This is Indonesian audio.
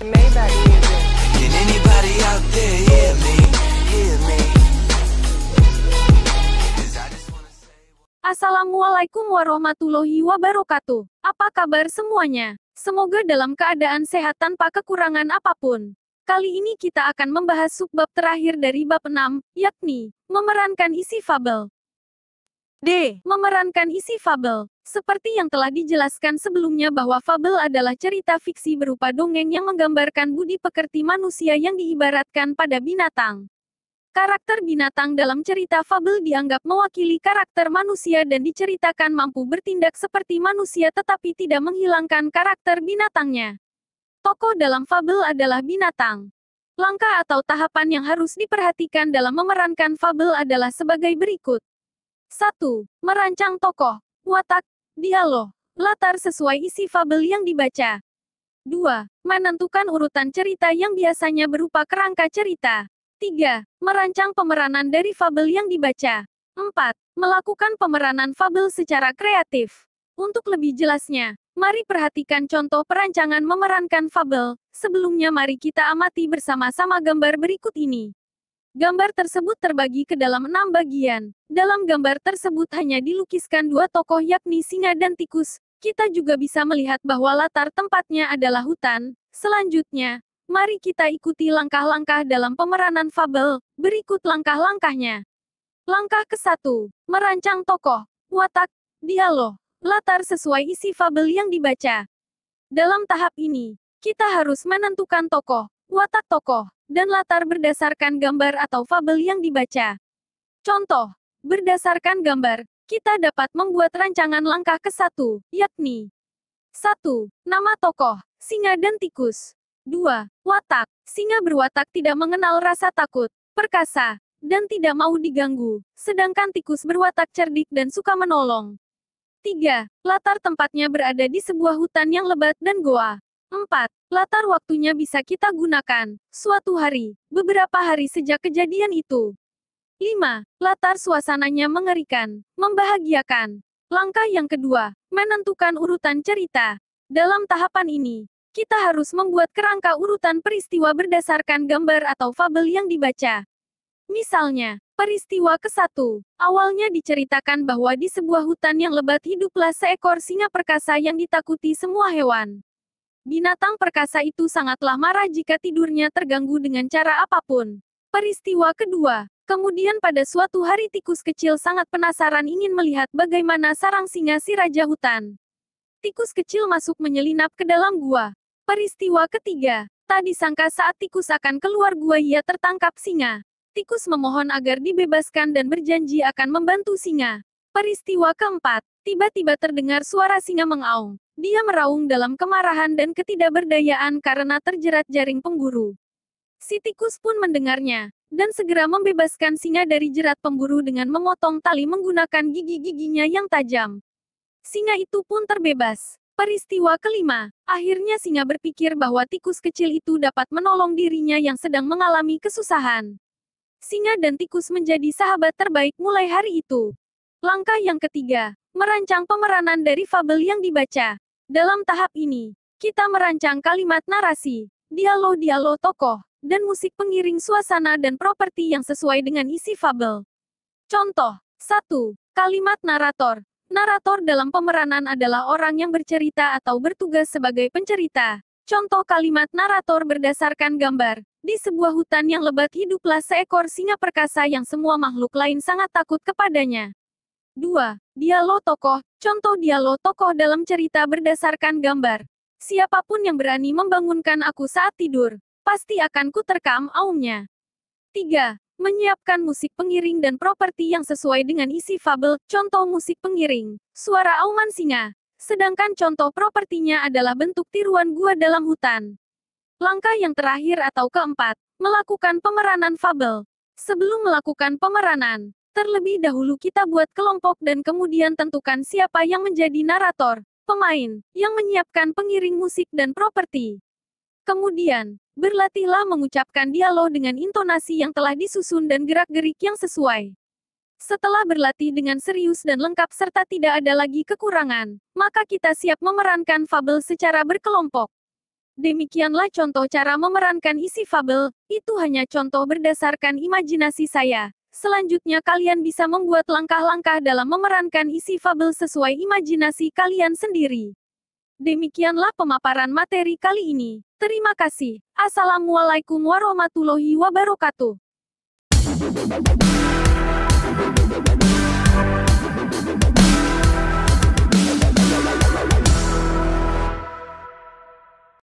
Maybach music. Can anybody out there hear me? Hear me? 'Cause I just wanna say Assalamualaikum warahmatullahi wabarakatuh. Apa kabar semuanya? Semoga dalam keadaan sehat tanpa kekurangan apapun. Kali ini kita akan membahas subbab terakhir dari bab 6, yakni memerankan isi fabel. D. Memerankan isi fabel. Seperti yang telah dijelaskan sebelumnya bahwa fabel adalah cerita fiksi berupa dongeng yang menggambarkan budi pekerti manusia yang diibaratkan pada binatang. Karakter binatang dalam cerita fabel dianggap mewakili karakter manusia dan diceritakan mampu bertindak seperti manusia tetapi tidak menghilangkan karakter binatangnya. Tokoh dalam fabel adalah binatang. Langkah atau tahapan yang harus diperhatikan dalam memerankan fabel adalah sebagai berikut. 1. Merancang tokoh, watak, dialog, latar sesuai isi fabel yang dibaca. 2. Menentukan urutan cerita yang biasanya berupa kerangka cerita. 3. Merancang pemeranan dari fabel yang dibaca. 4. Melakukan pemeranan fabel secara kreatif. Untuk lebih jelasnya, mari perhatikan contoh perancangan memerankan fabel. Sebelumnya mari kita amati bersama-sama gambar berikut ini. Gambar tersebut terbagi ke dalam 6 bagian. Dalam gambar tersebut hanya dilukiskan 2 tokoh yakni singa dan tikus. Kita juga bisa melihat bahwa latar tempatnya adalah hutan. Selanjutnya, mari kita ikuti langkah-langkah dalam pemeranan fabel. Berikut langkah-langkahnya. Langkah ke-1. Merancang tokoh, watak, dialog, latar sesuai isi fabel yang dibaca. Dalam tahap ini, kita harus menentukan tokoh, watak tokoh, dan latar berdasarkan gambar atau fabel yang dibaca. Contoh, berdasarkan gambar, kita dapat membuat rancangan langkah ke-1, yakni 1. Nama tokoh, singa dan tikus. 2. Watak, singa berwatak tidak mengenal rasa takut, perkasa, dan tidak mau diganggu, sedangkan tikus berwatak cerdik dan suka menolong. 3. Latar tempatnya berada di sebuah hutan yang lebat dan goa. 4. Latar waktunya bisa kita gunakan, suatu hari, beberapa hari sejak kejadian itu. 5. Latar suasananya mengerikan, membahagiakan. Langkah yang kedua, menentukan urutan cerita. Dalam tahapan ini, kita harus membuat kerangka urutan peristiwa berdasarkan gambar atau fabel yang dibaca. Misalnya, peristiwa ke-1, awalnya diceritakan bahwa di sebuah hutan yang lebat hiduplah seekor singa perkasa yang ditakuti semua hewan. Binatang perkasa itu sangatlah marah jika tidurnya terganggu dengan cara apapun. Peristiwa kedua, kemudian pada suatu hari tikus kecil sangat penasaran ingin melihat bagaimana sarang singa si raja hutan. Tikus kecil masuk menyelinap ke dalam gua. Peristiwa ketiga, tak disangka saat tikus akan keluar gua ia tertangkap singa. Tikus memohon agar dibebaskan dan berjanji akan membantu singa. Peristiwa keempat, tiba-tiba terdengar suara singa mengaum. Dia meraung dalam kemarahan dan ketidakberdayaan karena terjerat jaring pemburu. Si tikus pun mendengarnya, dan segera membebaskan singa dari jerat pemburu dengan memotong tali menggunakan gigi-giginya yang tajam. Singa itu pun terbebas. Peristiwa kelima, akhirnya singa berpikir bahwa tikus kecil itu dapat menolong dirinya yang sedang mengalami kesusahan. Singa dan tikus menjadi sahabat terbaik mulai hari itu. Langkah yang ketiga, merancang pemeranan dari fabel yang dibaca. Dalam tahap ini, kita merancang kalimat narasi, dialog-dialog tokoh, dan musik pengiring suasana dan properti yang sesuai dengan isi fabel. Contoh, 1. Kalimat narator. Narator dalam pemeranan adalah orang yang bercerita atau bertugas sebagai pencerita. Contoh kalimat narator berdasarkan gambar. Di sebuah hutan yang lebat hiduplah seekor singa perkasa yang semua makhluk lain sangat takut kepadanya. 2. Dialog tokoh. Contoh dialog tokoh dalam cerita berdasarkan gambar. Siapapun yang berani membangunkan aku saat tidur, pasti akan kuterkam aumnya. 3. Menyiapkan musik pengiring dan properti yang sesuai dengan isi fabel. Contoh musik pengiring, suara auman singa. Sedangkan contoh propertinya adalah bentuk tiruan gua dalam hutan. Langkah yang terakhir atau keempat, melakukan pemeranan fabel. Sebelum melakukan pemeranan, terlebih dahulu kita buat kelompok dan kemudian tentukan siapa yang menjadi narator, pemain, yang menyiapkan pengiring musik dan properti. Kemudian, berlatihlah mengucapkan dialog dengan intonasi yang telah disusun dan gerak-gerik yang sesuai. Setelah berlatih dengan serius dan lengkap serta tidak ada lagi kekurangan, maka kita siap memerankan fabel secara berkelompok. Demikianlah contoh cara memerankan isi fabel, itu hanya contoh berdasarkan imajinasi saya. Selanjutnya kalian bisa membuat langkah-langkah dalam memerankan isi fabel sesuai imajinasi kalian sendiri. Demikianlah pemaparan materi kali ini. Terima kasih. Assalamualaikum warahmatullahi wabarakatuh.